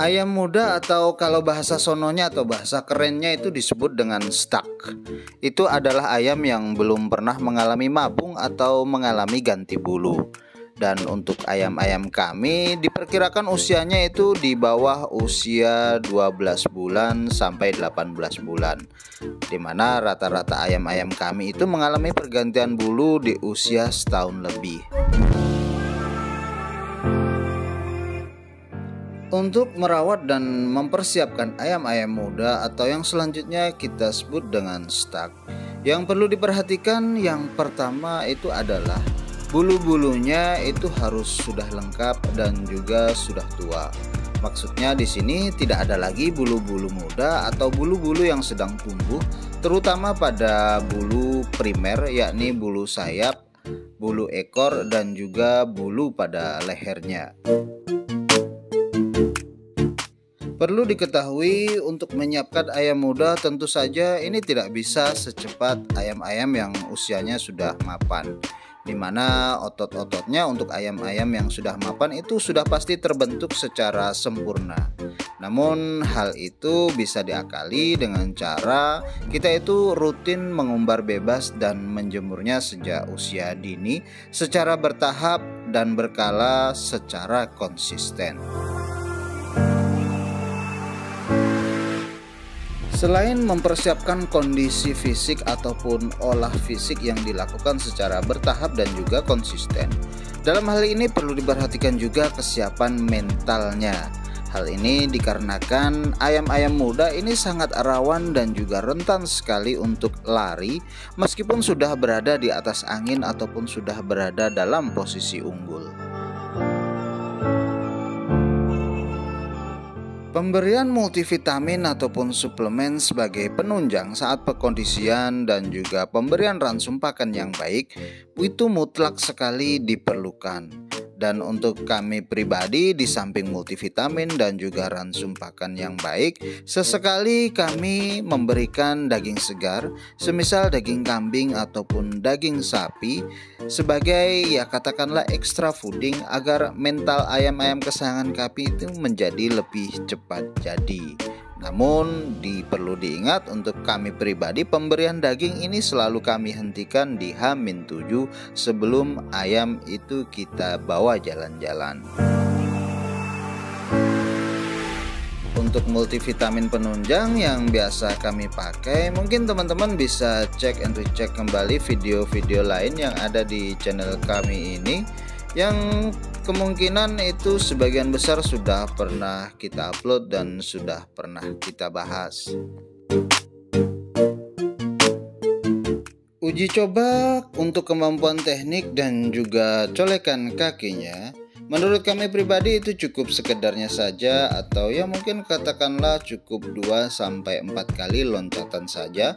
Ayam muda atau kalau bahasa sononya atau bahasa kerennya itu disebut dengan stuck. Itu adalah ayam yang belum pernah mengalami mabung atau mengalami ganti bulu. Dan untuk ayam-ayam kami diperkirakan usianya itu di bawah usia 12 bulan sampai 18 bulan. Dimana rata-rata ayam-ayam kami itu mengalami pergantian bulu di usia setahun lebih. Untuk merawat dan mempersiapkan ayam-ayam muda atau yang selanjutnya kita sebut dengan stuck, yang perlu diperhatikan yang pertama itu adalah bulu-bulunya itu harus sudah lengkap dan juga sudah tua. Maksudnya di sini tidak ada lagi bulu-bulu muda atau bulu-bulu yang sedang tumbuh, terutama pada bulu primer yakni bulu sayap, bulu ekor dan juga bulu pada lehernya. Perlu diketahui untuk menyiapkan ayam muda tentu saja ini tidak bisa secepat ayam-ayam yang usianya sudah mapan, dimana otot-ototnya untuk ayam-ayam yang sudah mapan itu sudah pasti terbentuk secara sempurna. Namun hal itu bisa diakali dengan cara kita itu rutin mengumbar bebas dan menjemurnya sejak usia dini secara bertahap dan berkala secara konsisten. Selain mempersiapkan kondisi fisik ataupun olah fisik yang dilakukan secara bertahap dan juga konsisten, dalam hal ini perlu diperhatikan juga kesiapan mentalnya. Hal ini dikarenakan ayam-ayam muda ini sangat rawan dan juga rentan sekali untuk lari meskipun sudah berada di atas angin ataupun sudah berada dalam posisi unggul. Pemberian multivitamin ataupun suplemen sebagai penunjang saat pekondisian dan juga pemberian ransum pakan yang baik itu mutlak sekali diperlukan. Dan untuk kami pribadi di samping multivitamin dan juga ransum pakan yang baik, sesekali kami memberikan daging segar, semisal daging kambing ataupun daging sapi sebagai ya katakanlah extra fooding agar mental ayam-ayam kesayangan kami itu menjadi lebih cepat jadi. Namun perlu diingat untuk kami pribadi pemberian daging ini selalu kami hentikan di H-7 sebelum ayam itu kita bawa jalan-jalan. Untuk multivitamin penunjang yang biasa kami pakai, mungkin teman-teman bisa cek and recheck kembali video-video lain yang ada di channel kami ini, yang kemungkinan itu sebagian besar sudah pernah kita upload dan sudah pernah kita bahas. Uji coba untuk kemampuan teknik dan juga colekan kakinya, menurut kami pribadi itu cukup sekedarnya saja, atau ya mungkin katakanlah cukup 2-4 kali loncatan saja,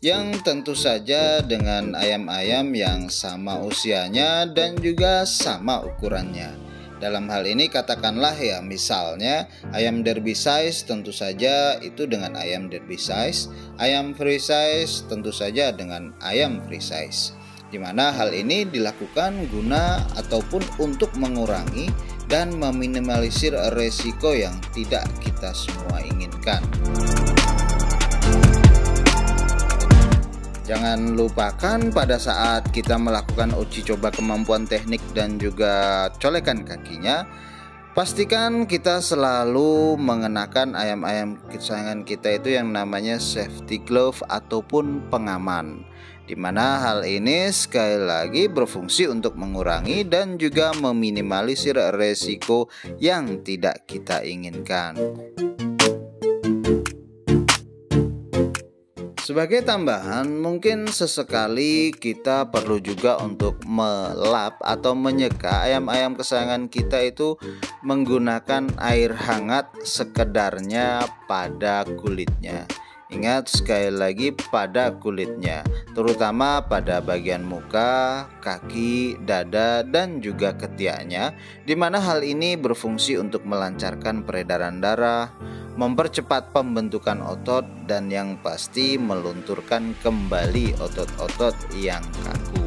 yang tentu saja dengan ayam-ayam yang sama usianya dan juga sama ukurannya. Dalam hal ini katakanlah ya misalnya ayam derby size tentu saja itu dengan ayam derby size, ayam free size tentu saja dengan ayam free size. Dimana hal ini dilakukan guna ataupun untuk mengurangi dan meminimalisir resiko yang tidak kita semua inginkan. Jangan lupakan pada saat kita melakukan uji coba kemampuan teknik dan juga colekan kakinya, pastikan kita selalu mengenakan ayam-ayam kesayangan kita itu yang namanya safety glove ataupun pengaman, dimana hal ini sekali lagi berfungsi untuk mengurangi dan juga meminimalisir resiko yang tidak kita inginkan. Sebagai tambahan, mungkin sesekali kita perlu juga untuk melap atau menyeka ayam-ayam kesayangan kita itu menggunakan air hangat sekedarnya pada kulitnya. Ingat sekali lagi pada kulitnya, terutama pada bagian muka, kaki, dada, dan juga ketiaknya, di mana hal ini berfungsi untuk melancarkan peredaran darah, mempercepat pembentukan otot, dan yang pasti melunturkan kembali otot-otot yang kaku.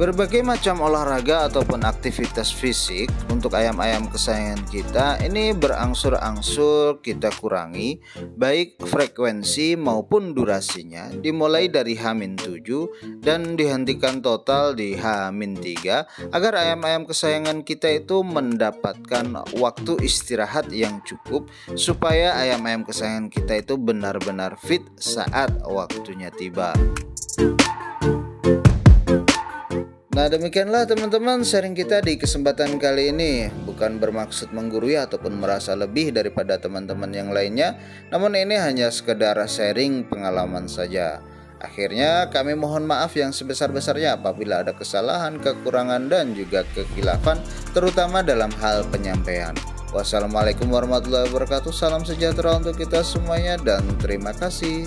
Berbagai macam olahraga ataupun aktivitas fisik untuk ayam-ayam kesayangan kita ini berangsur-angsur kita kurangi, baik frekuensi maupun durasinya, dimulai dari H-7 dan dihentikan total di H-3 agar ayam-ayam kesayangan kita itu mendapatkan waktu istirahat yang cukup supaya ayam-ayam kesayangan kita itu benar-benar fit saat waktunya tiba. Nah, demikianlah teman-teman sharing kita di kesempatan kali ini. Bukan bermaksud menggurui ataupun merasa lebih daripada teman-teman yang lainnya, namun ini hanya sekedar sharing pengalaman saja. Akhirnya kami mohon maaf yang sebesar-besarnya apabila ada kesalahan, kekurangan dan juga kekhilafan, terutama dalam hal penyampaian. Wassalamualaikum warahmatullahi wabarakatuh. Salam sejahtera untuk kita semuanya dan terima kasih.